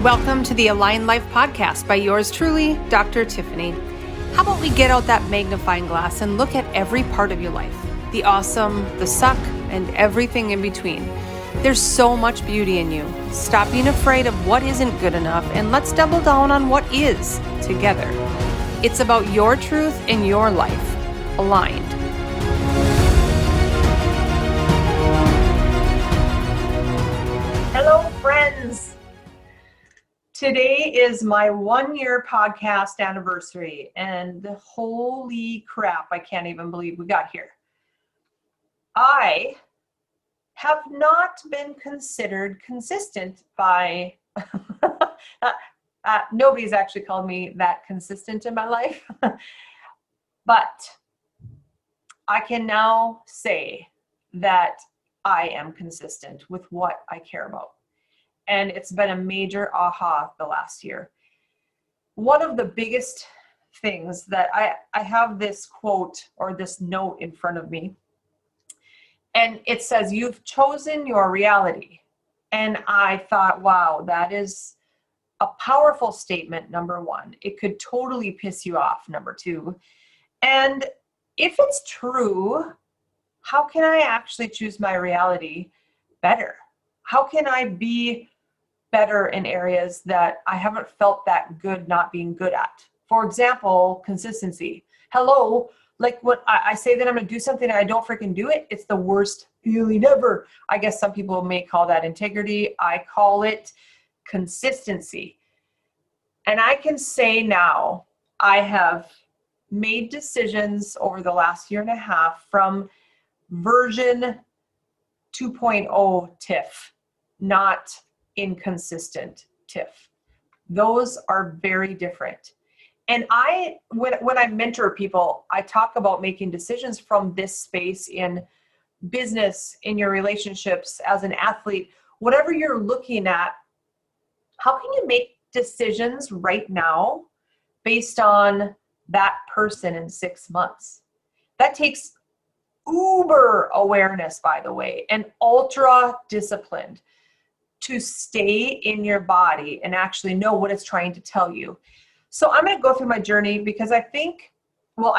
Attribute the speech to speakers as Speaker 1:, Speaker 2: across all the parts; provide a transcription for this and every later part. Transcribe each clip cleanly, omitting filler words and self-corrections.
Speaker 1: Welcome to the Aligned Life Podcast by yours truly, Dr. Tiffany. How about we get out that magnifying glass and look at every part of your life, the awesome, the suck, and everything in between. There's so much beauty in you. Stop being afraid of what isn't good enough and let's double down on what is together. It's about your truth and your life, aligned. Hello, friends. Today is my 1-year podcast anniversary, and holy crap, I can't even believe we got here. I have not been considered consistent by, nobody's actually called me that consistent in my life, but I can now say that I am consistent with what I care about. And it's been a major aha the last year. One of the biggest things that I have this quote or this note in front of me, and it says, "You've chosen your reality." And I thought, wow, that is a powerful statement, number one. It could totally piss you off, number two. And if it's true, how can I actually choose my reality better? How can I be better in areas that I haven't felt that good not being good at? For example, consistency. Hello, like when I say that I'm going to do something and I don't freaking do it, it's the worst feeling ever. I guess some people may call that integrity. I call it consistency. And I can say now I have made decisions over the last year and a half from version 2.0 Tiff, not inconsistent Tiff. Those are very different. And when I mentor people, I talk about making decisions from this space in business, in your relationships, as an athlete, whatever you're looking at. How can you make decisions right now based on that person in 6 months? That takes uber awareness, by the way, and ultra disciplined to stay in your body and actually know what it's trying to tell you. So I'm going to go through my journey because I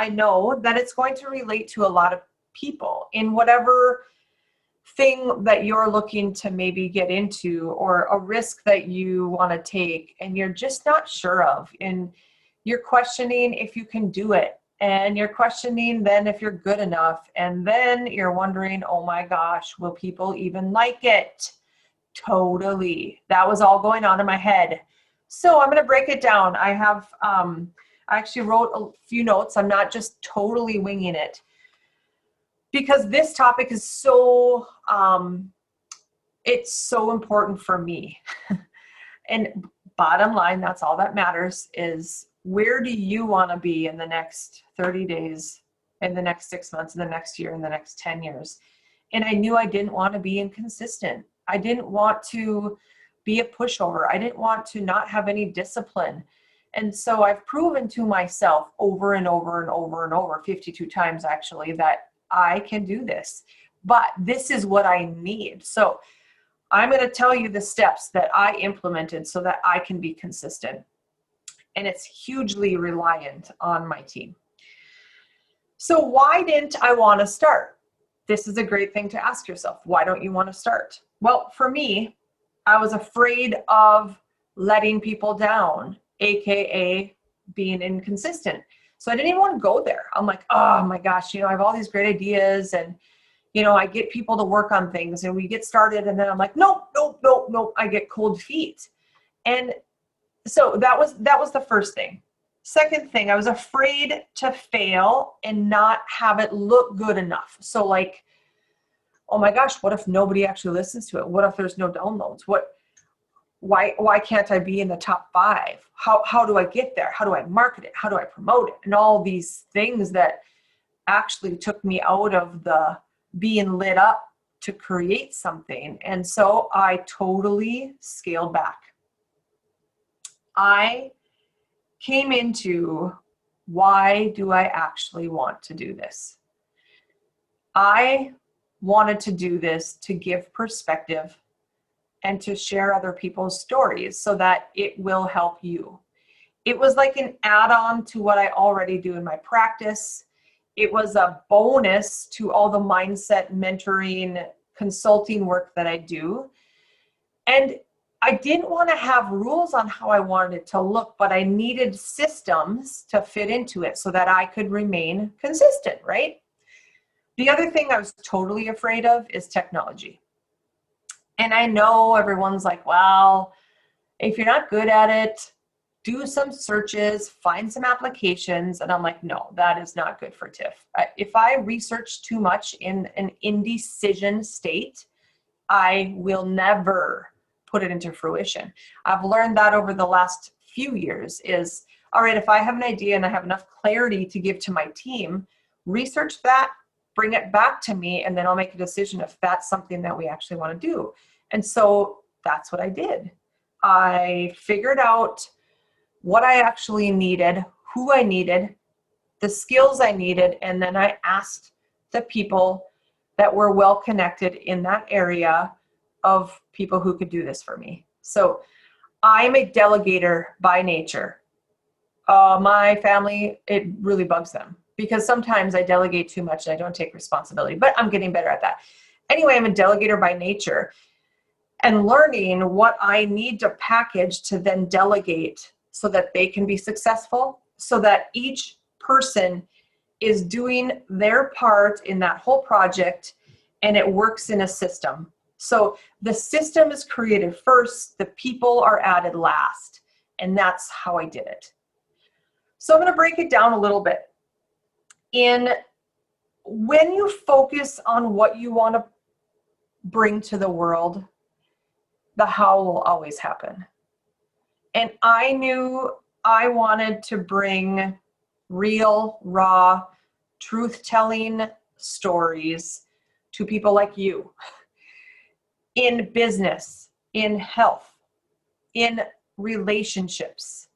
Speaker 1: know that it's going to relate to a lot of people in whatever thing that you're looking to maybe get into, or a risk that you want to take and you're just not sure of, and you're questioning if you can do it, and you're questioning then if you're good enough, and then you're wondering, oh my gosh, will people even like it? Totally. That was all going on in my head. So I'm going to break it down. I actually wrote a few notes. I'm not just totally winging it, because this topic is so, it's so important for me. And bottom line, that's all that matters, is where do you want to be in the next 30 days, in the next 6 months, in the next year, in the next 10 years? And I knew I didn't want to be inconsistent. I didn't want to be a pushover. I didn't want to not have any discipline. And so I've proven to myself over and over and over and over, 52 times actually, that I can do this. But this is what I need. So I'm going to tell you the steps that I implemented so that I can be consistent. And it's hugely reliant on my team. So why didn't I want to start? This is a great thing to ask yourself. Why don't you want to start? Well, for me, I was afraid of letting people down, AKA being inconsistent. So I didn't even want to go there. I'm like, oh my gosh, I have all these great ideas, and, I get people to work on things and we get started, and then I'm like, nope. I get cold feet. And so that was the first thing. Second thing, I was afraid to fail and not have it look good enough. So like, oh my gosh, what if nobody actually listens to it? What if there's no downloads? Why can't I be in the top 5? How do I get there? How do I market it? How do I promote it? And all these things that actually took me out of the being lit up to create something. And so I totally scaled back. I came into, why do I actually want to do this? I wanted to do this to give perspective and to share other people's stories so that it will help you. It was like an add-on to what I already do in my practice. It was a bonus to all the mindset, mentoring, consulting work that I do. And I didn't want to have rules on how I wanted it to look, but I needed systems to fit into it so that I could remain consistent, right? The other thing I was totally afraid of is technology. And I know everyone's like, well, if you're not good at it, do some searches, find some applications. And I'm like, no, that is not good for Tiff. If I research too much in an indecision state, I will never put it into fruition. I've learned that over the last few years is, all right, if I have an idea and I have enough clarity to give to my team, research that, bring it back to me, and then I'll make a decision if that's something that we actually want to do. And so that's what I did. I figured out what I actually needed, who I needed, the skills I needed, and then I asked the people that were well connected in that area of people who could do this for me. So I'm a delegator by nature. My family, it really bugs them because sometimes I delegate too much and I don't take responsibility, but I'm getting better at that. Anyway, I'm a delegator by nature and learning what I need to package to then delegate so that they can be successful, so that each person is doing their part in that whole project and it works in a system. So the system is created first, the people are added last, and that's how I did it. So I'm going to break it down a little bit. When you focus on what you want to bring to the world, the how will always happen. And I knew I wanted to bring real, raw, truth-telling stories to people like you in business, in health, in relationships,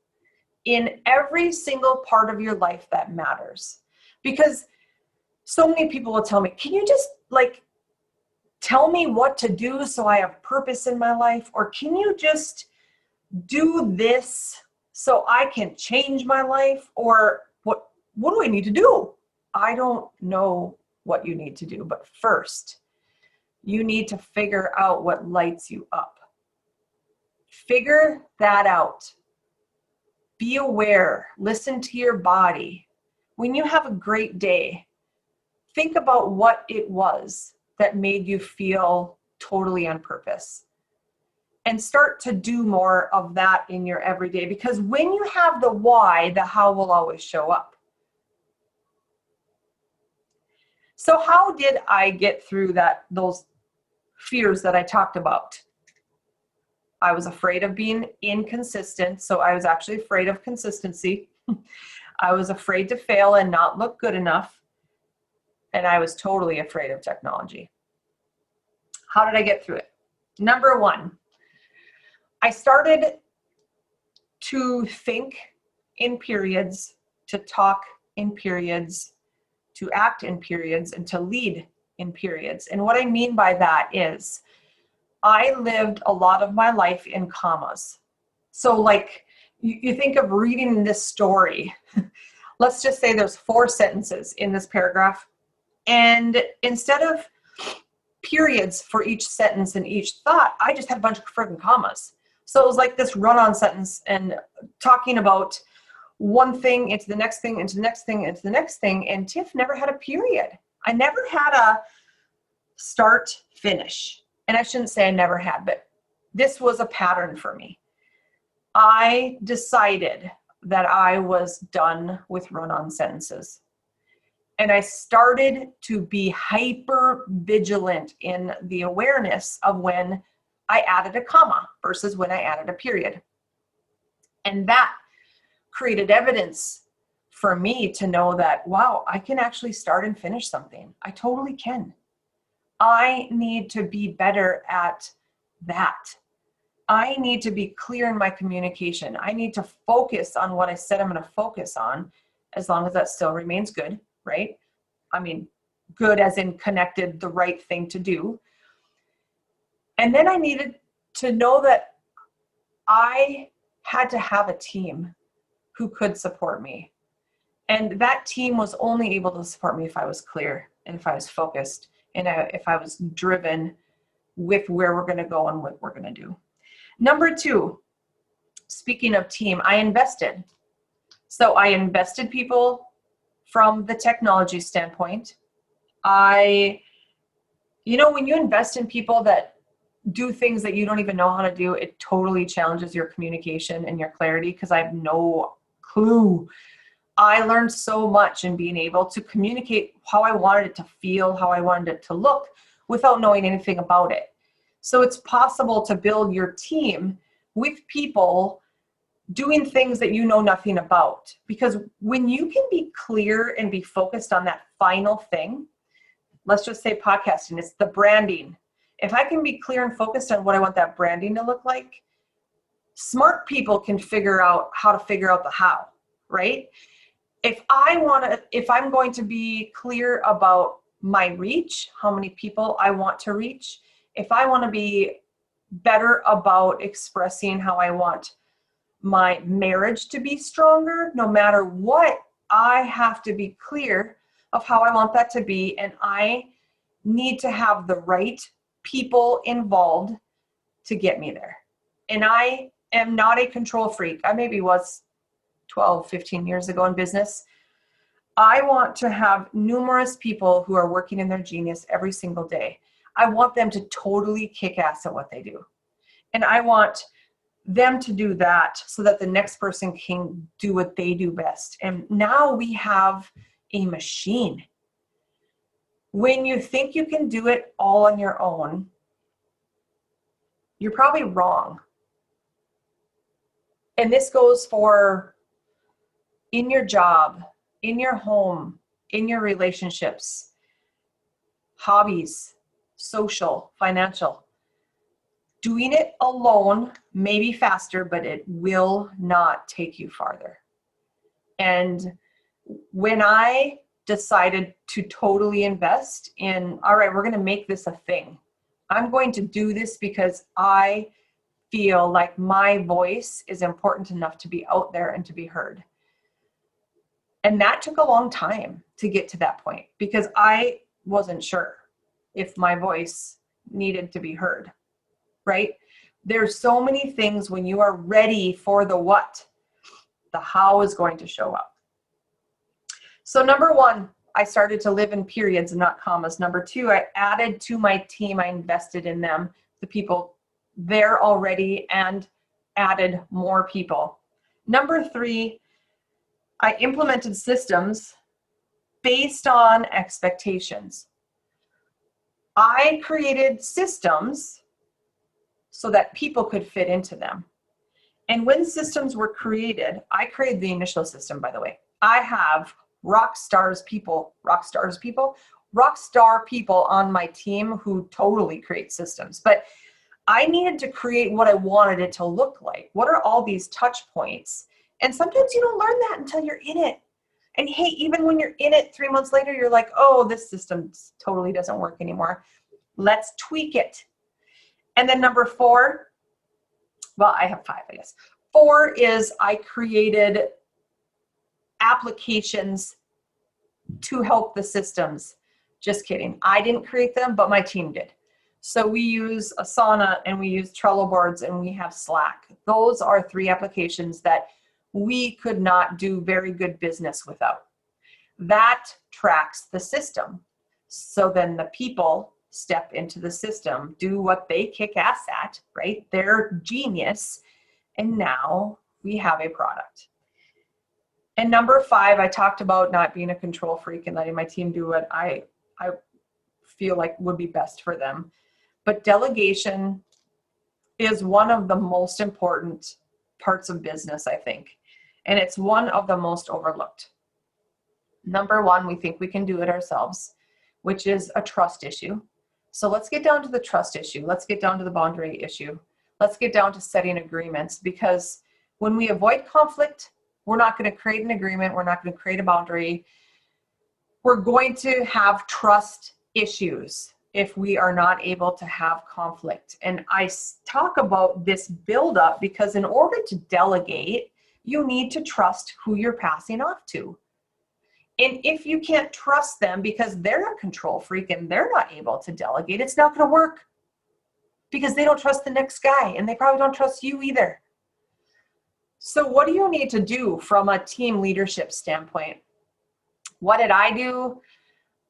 Speaker 1: in every single part of your life that matters. Because so many people will tell me, can you just tell me what to do so I have purpose in my life? Or can you just do this so I can change my life? Or what do I need to do? I don't know what you need to do, but first, you need to figure out what lights you up. Figure that out. Be aware. Listen to your body. When you have a great day, think about what it was that made you feel totally on purpose. And start to do more of that in your everyday. Because when you have the why, the how will always show up. So how did I get through those fears that I talked about? I was afraid of being inconsistent, so I was actually afraid of consistency. I was afraid to fail and not look good enough, and I was totally afraid of technology. How did I get through it? Number one, I started to think in periods, to talk in periods, to act in periods, and to lead in periods. And what I mean by that is I lived a lot of my life in commas. So you think of reading this story. Let's just say there's 4 sentences in this paragraph. And instead of periods for each sentence and each thought, I just had a bunch of friggin' commas. So it was like this run-on sentence and talking about one thing into the next thing, into the next thing, into the next thing. And Tiff never had a period. I never had a start, finish. And I shouldn't say I never had, but this was a pattern for me. I decided that I was done with run-on sentences. And I started to be hyper vigilant in the awareness of when I added a comma versus when I added a period. And that created evidence for me to know that, wow, I can actually start and finish something. I totally can. I need to be better at that. I need to be clear in my communication. I need to focus on what I said I'm going to focus on, as long as that still remains good, right? I mean, good as in connected, the right thing to do. And then I needed to know that I had to have a team who could support me. And that team was only able to support me if I was clear and if I was focused and if I was driven with where we're going to go and what we're going to do. Number 2, speaking of team, I invested. So I invested people from the technology standpoint. When you invest in people that do things that you don't even know how to do, it totally challenges your communication and your clarity, because I have no clue. I learned so much in being able to communicate how I wanted it to feel, how I wanted it to look, without knowing anything about it. So it's possible to build your team with people doing things that you know nothing about. Because when you can be clear and be focused on that final thing, let's just say podcasting, it's the branding. If I can be clear and focused on what I want that branding to look like, smart people can figure out how to figure out the how, right? If I'm going to be clear about my reach, how many people I want to reach, if I want to be better about expressing how I want my marriage to be stronger, no matter what, I have to be clear of how I want that to be, and I need to have the right people involved to get me there. And I am not a control freak. I maybe was 12, 15 years ago in business. I want to have numerous people who are working in their genius every single day. I want them to totally kick ass at what they do. And I want them to do that so that the next person can do what they do best. And now we have a machine. When you think you can do it all on your own, you're probably wrong. And this goes for in your job, in your home, in your relationships, hobbies, social, financial. Doing it alone may be faster, but it will not take you farther. And when I decided to totally invest in, all right, we're going to make this a thing. I'm going to do this because I feel like my voice is important enough to be out there and to be heard. And that took a long time to get to that point, because I wasn't sure if my voice needed to be heard, right? There's so many things when you are ready for the what, the how is going to show up. So number 1, I started to live in periods and not commas. Number 2, I added to my team. I invested in them, the people there already, and added more people. Number 3, I implemented systems based on expectations. I created systems so that people could fit into them. And when systems were created, I created the initial system, by the way. I have rock star people on my team who totally create systems. But I needed to create what I wanted it to look like. What are all these touch points? And sometimes you don't learn that until you're in it. And hey, even when you're in it 3 months later, you're like, oh, this system totally doesn't work anymore. Let's tweak it. And then number 4, well, I have 5, I guess. 4 is I created applications to help the systems. Just kidding. I didn't create them, but my team did. So we use Asana and we use Trello boards and we have Slack. Those are 3 applications that we could not do very good business without. That tracks the system. So then the people step into the system, do what they kick ass at, right? They're genius. And now we have a product. And number 5, I talked about not being a control freak and letting my team do what I feel like would be best for them. But delegation is one of the most important parts of business, I think. And it's one of the most overlooked. Number 1, we think we can do it ourselves, which is a trust issue. So let's get down to the trust issue. Let's get down to the boundary issue. Let's get down to setting agreements, because when we avoid conflict, we're not going to create an agreement. We're not going to create a boundary. We're going to have trust issues. if we are not able to have conflict. And I talk about this buildup because in order to delegate, you need to trust who you're passing off to. And if you can't trust them because they're a control freak and they're not able to delegate, it's not going to work because they don't trust the next guy and they probably don't trust you either. So what do you need to do from a team leadership standpoint? What did I do?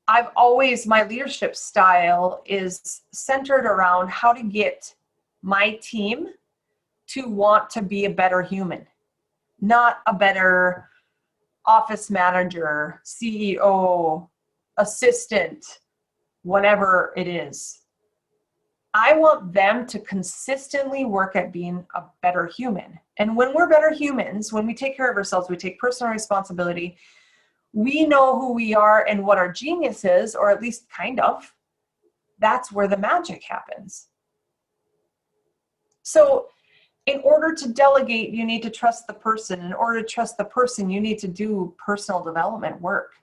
Speaker 1: My leadership style is centered around how to get my team to want to be a better human, not a better office manager, CEO, assistant, whatever it is. I want them to consistently work at being a better human. And when we're better humans, when we take care of ourselves, we take personal responsibility, we know who we are and what our genius is, or at least kind of. That's where the magic happens. So in order to delegate, you need to trust the person. In order to trust the person, you need to do personal development work.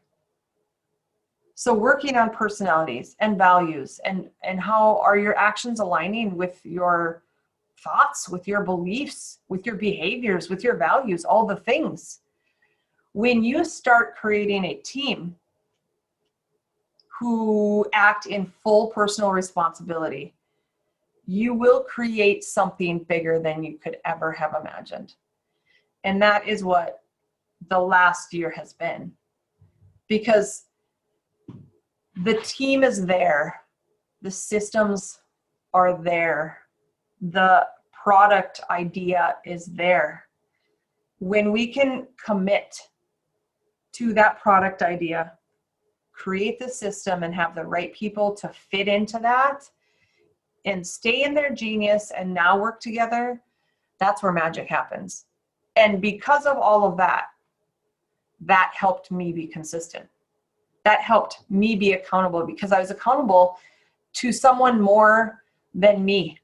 Speaker 1: So working on personalities and values and how are your actions aligning with your thoughts, with your beliefs, with your behaviors, with your values, all the things. When you start creating a team who act in full personal responsibility, you will create something bigger than you could ever have imagined. And that is what the last year has been. Because the team is there, the systems are there, the product idea is there. When we can commit to that product idea, create the system and have the right people to fit into that and stay in their genius and now work together, that's where magic happens. And because of all of that, that helped me be consistent. That helped me be accountable because I was accountable to someone more than me,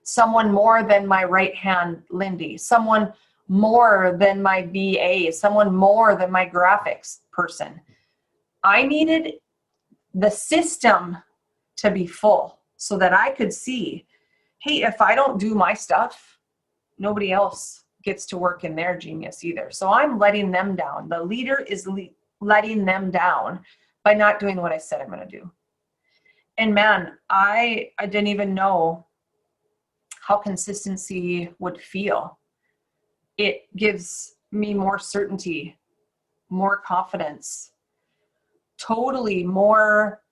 Speaker 1: someone more than my right hand, Lindy, someone more than my VA, someone more than my graphics person. I needed the system to be full so that I could see, hey, if I don't do my stuff, nobody else gets to work in their genius either. So I'm letting them down. The leader is letting them down by not doing what I said I'm going to do. And man, I didn't even know how consistency would feel. It gives me more certainty, more confidence, totally more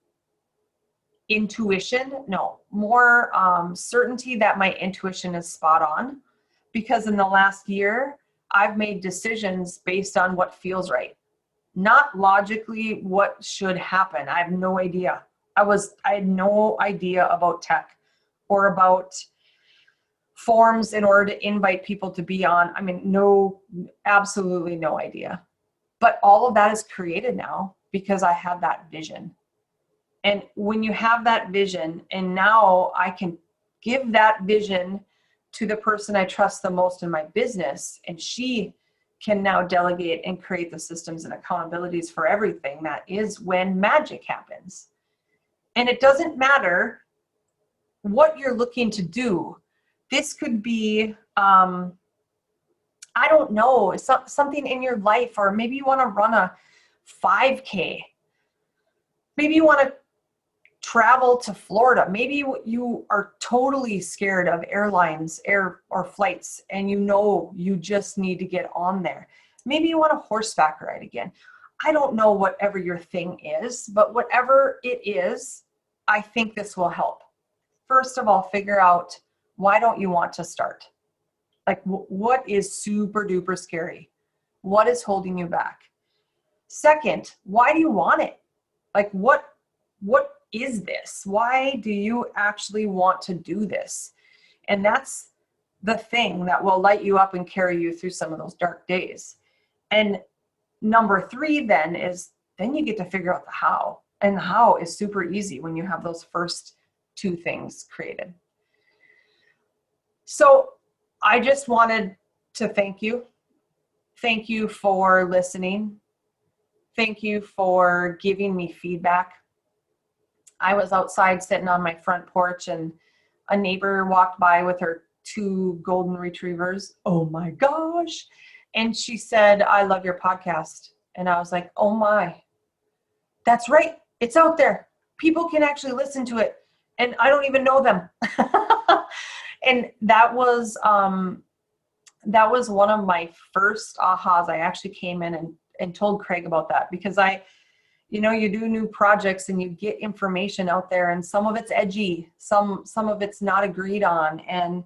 Speaker 1: intuition. No, more certainty that my intuition is spot on. Because in the last year, I've made decisions based on what feels right. Not logically what should happen. I have no idea. I had no idea about tech or about forms in order to invite people to be on. I mean, absolutely no idea. But all of that is created now because I had that vision. And when you have that vision, and now I can give that vision to the person I trust the most in my business, and she can now delegate and create the systems and accountabilities for everything. That is when magic happens. And it doesn't matter what you're looking to do. This could be, I don't know, something in your life, or maybe you want to run a 5K. Maybe you want to travel to Florida. Maybe you are totally scared of airlines, or flights, and you just need to get on there. Maybe you want a horseback ride again. I don't know whatever your thing is, but whatever it is, I think this will help. First of all, figure out, why don't you want to start? Like, what is super duper scary? What is holding you back? Second, why do you want it? Like, what is this? Why do you actually want to do this? And that's the thing that will light you up and carry you through some of those dark days. And number 3 then you get to figure out the how. And the how is super easy when you have those first 2 things created. So I just wanted to thank you. Thank you for listening. Thank you for giving me feedback. I was outside sitting on my front porch and a neighbor walked by with her 2 golden retrievers. Oh my gosh. And she said, I love your podcast. And I was like, oh my, that's right. It's out there. People can actually listen to it. And I don't even know them. And that was one of my first ahas. I actually came in and told Craig about that, because you do new projects and you get information out there, and some of it's edgy, some of it's not agreed on. And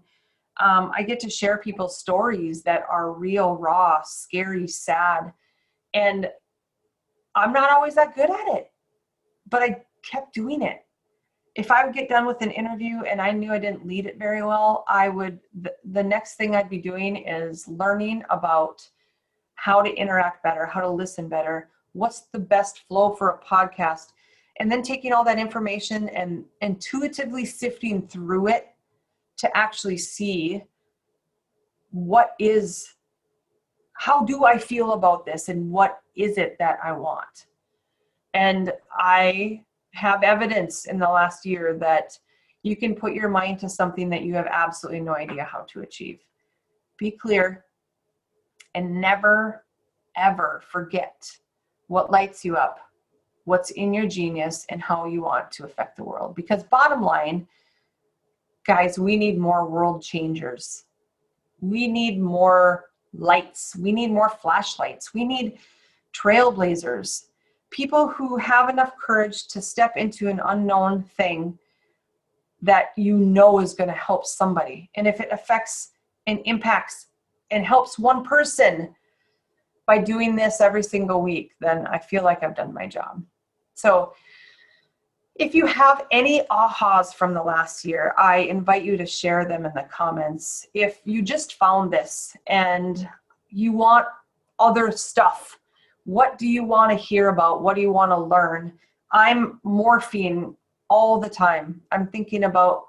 Speaker 1: I get to share people's stories that are real, raw, scary, sad. And I'm not always that good at it, but I kept doing it. If I would get done with an interview and I knew I didn't lead it very well, the next thing I'd be doing is learning about how to interact better, how to listen better, what's the best flow for a podcast, and then taking all that information and intuitively sifting through it to actually see how do I feel about this and what is it that I want. And I have evidence in the last year that you can put your mind to something that you have absolutely no idea how to achieve. Be clear and never, ever forget what lights you up, what's in your genius, and how you want to affect the world. Because bottom line, guys, we need more world changers. We need more lights. We need more flashlights. We need trailblazers. People who have enough courage to step into an unknown thing that is going to help somebody. And if it affects and impacts and helps one person by doing this every single week, then I feel like I've done my job. So if you have any ahas from the last year, I invite you to share them in the comments. If you just found this and you want other stuff, what do you want to hear about? What do you want to learn? I'm morphing all the time. I'm thinking about,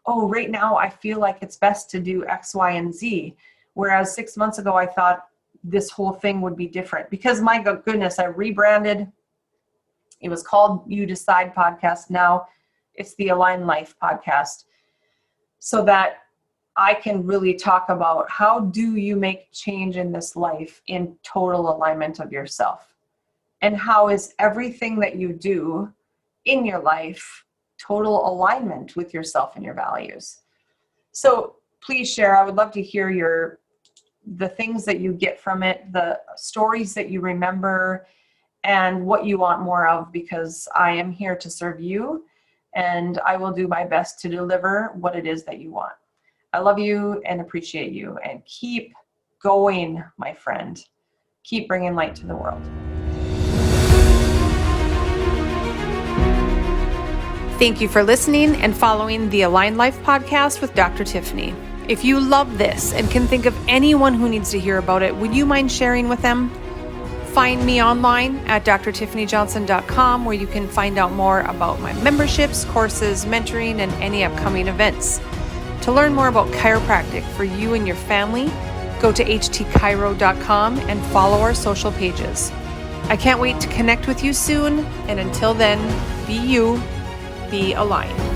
Speaker 1: right now I feel like it's best to do X, Y, and Z. Whereas 6 months ago, I thought this whole thing would be different, because my goodness, I rebranded. It was called You Decide Podcast. Now it's the Align Life Podcast, so that I can really talk about how do you make change in this life in total alignment of yourself, and how is everything that you do in your life total alignment with yourself and your values. So please share. I would love to hear the things that you get from it, the stories that you remember, and what you want more of, because I am here to serve you, and I will do my best to deliver what it is that you want. I love you and appreciate you, and keep going, my friend. Keep bringing light to the world. Thank you for listening and following the Align Life podcast with Dr. Tiffany. If you love this and can think of anyone who needs to hear about it, would you mind sharing with them? Find me online at drtiffanyjohnson.com, where you can find out more about my memberships, courses, mentoring, and any upcoming events. To learn more about chiropractic for you and your family, go to htchiro.com and follow our social pages. I can't wait to connect with you soon, and until then, be you, be aligned.